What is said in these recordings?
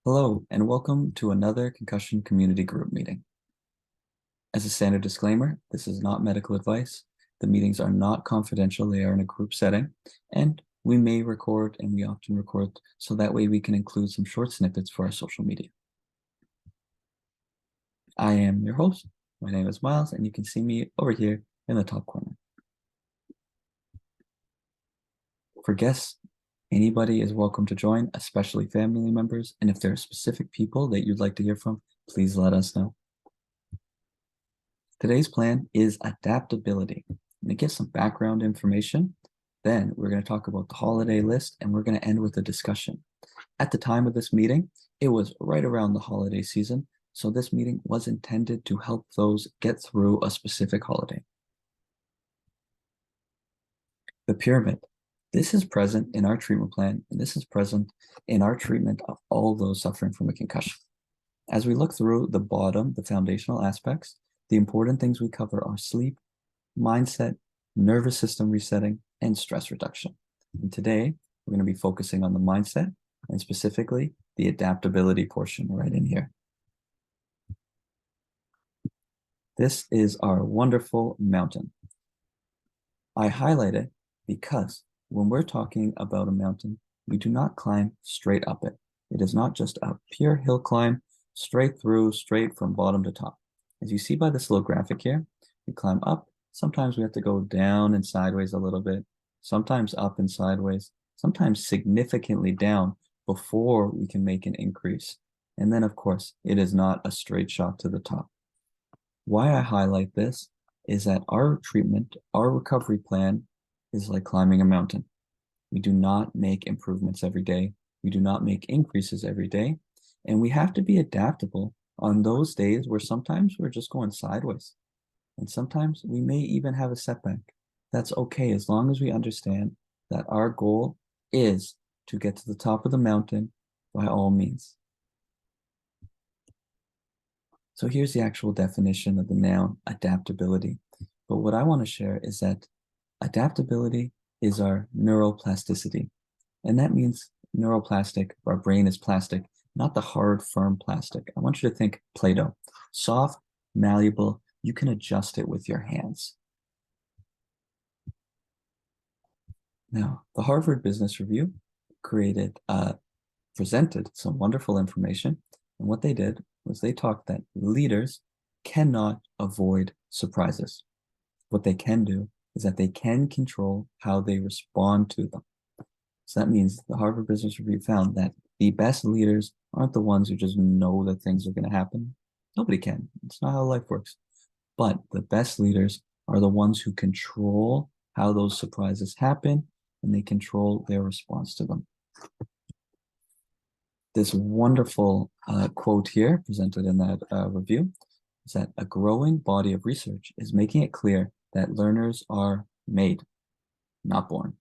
Hello, and welcome to another Concussion Community Group meeting. As a standard disclaimer, this is not medical advice. The meetings are not confidential. They are in a group setting, and we may record, and we often record, so that way we can include some short snippets for our social media. I am your host. My name is Miles, and you can see me over here in the top corner. For guests, anybody is welcome to join, especially family members, and if there are specific people that you'd like to hear from, please let us know. Today's plan is adaptability. I'm going to give some background information. Then we're going to talk about the holiday list, and we're going to end with a discussion. At the time of this meeting, it was right around the holiday season, so this meeting was intended to help those get through a specific holiday. The pyramid. This is present in our treatment plan, and this is present in our treatment of all those suffering from a concussion. As we look through the bottom, the foundational aspects, the important things we cover are sleep, mindset, nervous system resetting, and stress reduction. And today, we're going to be focusing on the mindset, and specifically the adaptability portion right in here. This is our wonderful mountain. I highlight it because when we're talking about a mountain, we do not climb straight up it. It is not just a pure hill climb, straight through, straight from bottom to top. As you see by this little graphic here, we climb up. Sometimes we have to go down and sideways a little bit, sometimes up and sideways, sometimes significantly down before we can make an increase. And then, of course, it is not a straight shot to the top. Why I highlight this is that our treatment, our recovery plan is like climbing a mountain. We do not make improvements every day. We do not make increases every day. And we have to be adaptable on those days where sometimes we're just going sideways. And sometimes we may even have a setback. That's okay, as long as we understand that our goal is to get to the top of the mountain by all means. So here's the actual definition of the noun adaptability. But what I want to share is that adaptability is our neuroplasticity. And that means neuroplastic, our brain is plastic, not the hard, firm plastic. I want you to think Play-Doh. Soft, malleable, you can adjust it with your hands. Now, the Harvard Business Review presented some wonderful information. And what they did was they talked that leaders cannot avoid surprises. What they can do is that they can control how they respond to them. So that means the Harvard Business Review found that the best leaders aren't the ones who just know that things are going to happen. Nobody can. It's not how life works. But the best leaders are the ones who control how those surprises happen, and they control their response to them. This wonderful quote here presented in that review is that a growing body of research is making it clear that learners are made, not born.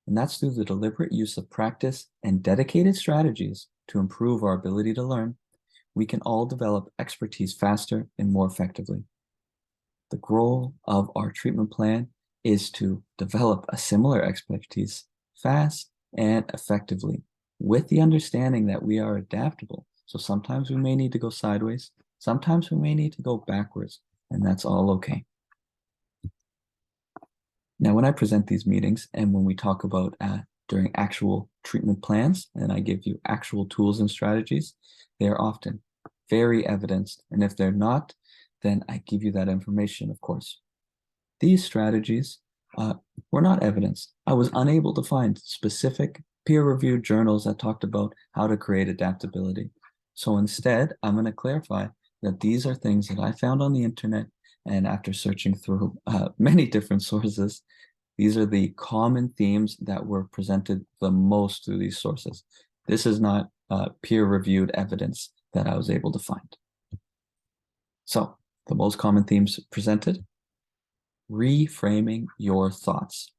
And that's through the deliberate use of practice and dedicated strategies to improve our ability to learn, we can all develop expertise faster and more effectively. The goal of our treatment plan is to develop a similar expertise fast and effectively, with the understanding that we are adaptable. So sometimes we may need to go sideways, sometimes we may need to go backwards, and that's all okay. Now, when I present these meetings and when we talk about during actual treatment plans, and I give you actual tools and strategies, they are often very evidenced. And if they're not, then I give you that information, of course. These strategies were not evidenced. I was unable to find specific peer-reviewed journals that talked about how to create adaptability. So instead, I'm going to clarify that these are things that I found on the internet, and after searching through many different sources, these are the common themes that were presented the most through these sources. This is not peer-reviewed evidence that I was able to find. So the most common themes presented: reframing your thoughts.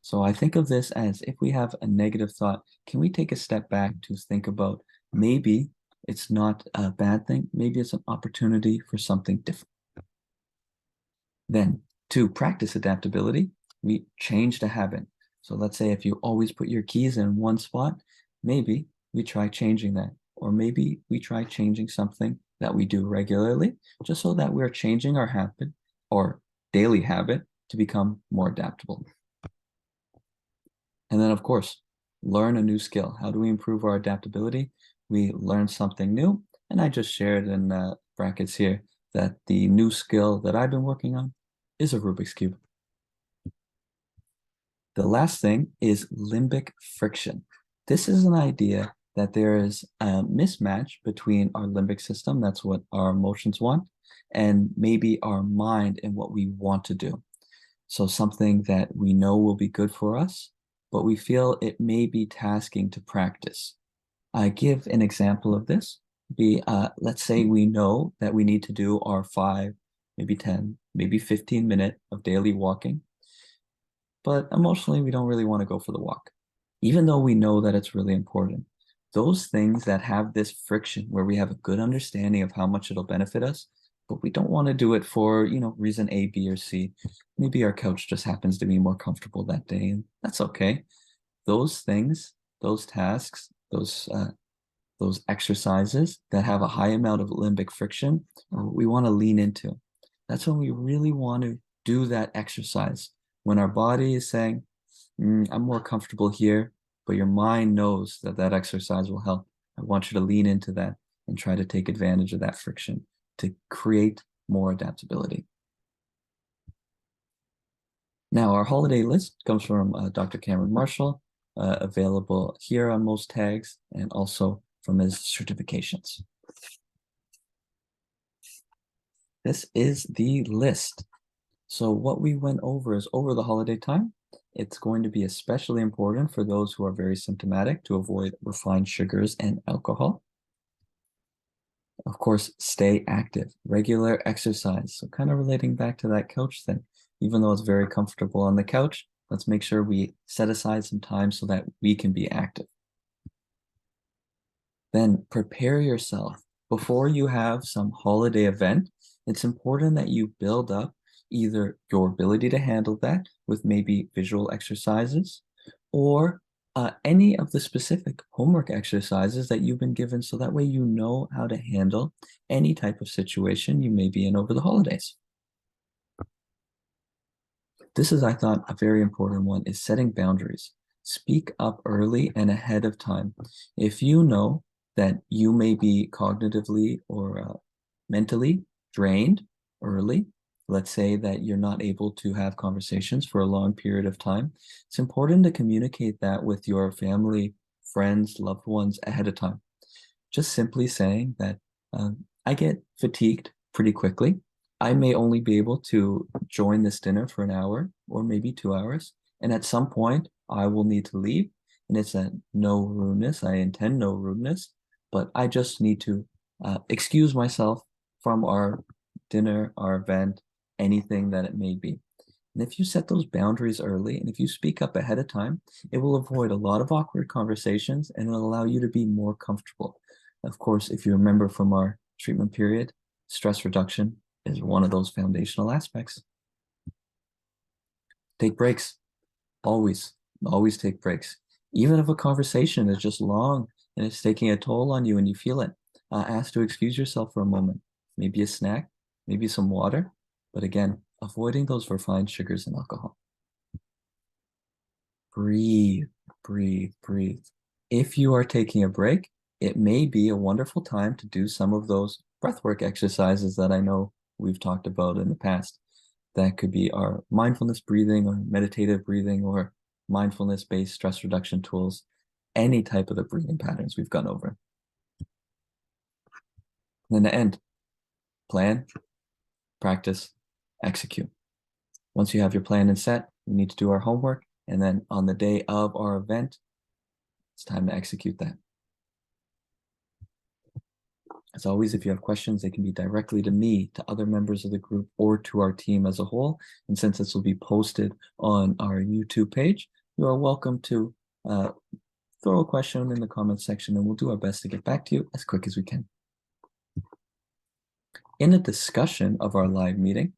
So I think of this as, if we have a negative thought, can we take a step back to think about maybe it's not a bad thing, maybe it's an opportunity for something different. Then, to practice adaptability, we change the habit. So let's say if you always put your keys in one spot, maybe we try changing that. or maybe we try changing something that we do regularly, just so that we're changing our habit or daily habit to become more adaptable. And then, of course, learn a new skill. How do we improve our adaptability? We learn something new, and I just shared in brackets here that the new skill that I've been working on is a Rubik's Cube. The last thing is limbic friction. This is an idea that there is a mismatch between our limbic system, that's what our emotions want, and maybe our mind and what we want to do. So something that we know will be good for us, but we feel it may be tasking to practice. I give an example of this. Let's say we know that we need to do our 5, maybe 10, maybe 15 minute of daily walking, but emotionally we don't really want to go for the walk, even though we know that it's really important. Those things that have this friction where we have a good understanding of how much it'll benefit us, but we don't want to do it for, reason A, B, or C. Maybe our couch just happens to be more comfortable that day, and that's okay. Those things, those tasks, those exercises that have a high amount of limbic friction, we want to lean into. That's when we really want to do that exercise. When our body is saying, I'm more comfortable here, but your mind knows that that exercise will help. I want you to lean into that and try to take advantage of that friction to create more adaptability. Now, our holiday list comes from Dr. Cameron Marshall, available here on most tags and also from his certifications. This is the list. So what we went over is over the holiday time. It's going to be especially important for those who are very symptomatic to avoid refined sugars and alcohol. Of course, stay active, regular exercise. So kind of relating back to that couch thing, even though it's very comfortable on the couch, let's make sure we set aside some time so that we can be active. Then prepare yourself. Before you have some holiday event, it's important that you build up either your ability to handle that with maybe visual exercises or any of the specific homework exercises that you've been given, so that way you know how to handle any type of situation you may be in over the holidays. This is, I thought, a very important one, is setting boundaries. Speak up early and ahead of time. If you know that you may be cognitively or mentally drained early, let's say that you're not able to have conversations for a long period of time, it's important to communicate that with your family, friends, loved ones ahead of time. Just simply saying that I get fatigued pretty quickly. I may only be able to join this dinner for an hour or maybe 2 hours. And at some point, I will need to leave. And it's a no rudeness. I intend no rudeness, but I just need to excuse myself from our dinner, our event, anything that it may be. And if you set those boundaries early and if you speak up ahead of time, it will avoid a lot of awkward conversations and it'll allow you to be more comfortable. Of course, if you remember from our treatment period, stress reduction is one of those foundational aspects. Take breaks. Always take breaks. Even if a conversation is just long and it's taking a toll on you and you feel it, ask to excuse yourself for a moment. Maybe a snack, maybe some water, but again, avoiding those refined sugars and alcohol. Breathe, breathe, breathe. If you are taking a break, it may be a wonderful time to do some of those breathwork exercises that I know we've talked about in the past. That could be our mindfulness breathing or meditative breathing or mindfulness-based stress reduction tools, any type of the breathing patterns we've gone over. And then to end, plan, practice, execute. Once you have your plan and set, we need to do our homework. And then on the day of our event, it's time to execute that. As always, if you have questions, they can be directly to me, to other members of the group, or to our team as a whole. And since this will be posted on our YouTube page, you are welcome to throw a question in the comments section and we'll do our best to get back to you as quick as we can. In a discussion of our live meeting,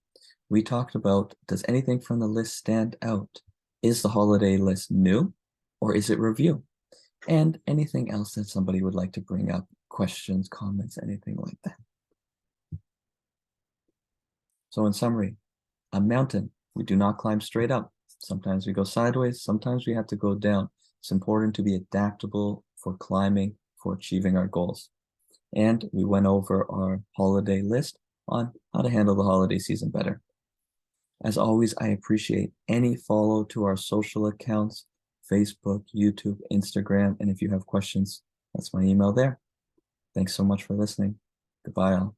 we talked about, does anything from the list stand out? Is the holiday list new or is it review? and anything else that somebody would like to bring up, questions, comments, anything like that. So in summary, a mountain, we do not climb straight up. Sometimes we go sideways, sometimes we have to go down. It's important to be adaptable for climbing, for achieving our goals. And we went over our holiday list on how to handle the holiday season better. As always, I appreciate any follow to our social accounts, Facebook, YouTube, Instagram, and if you have questions, that's my email there. Thanks so much for listening. Goodbye, all.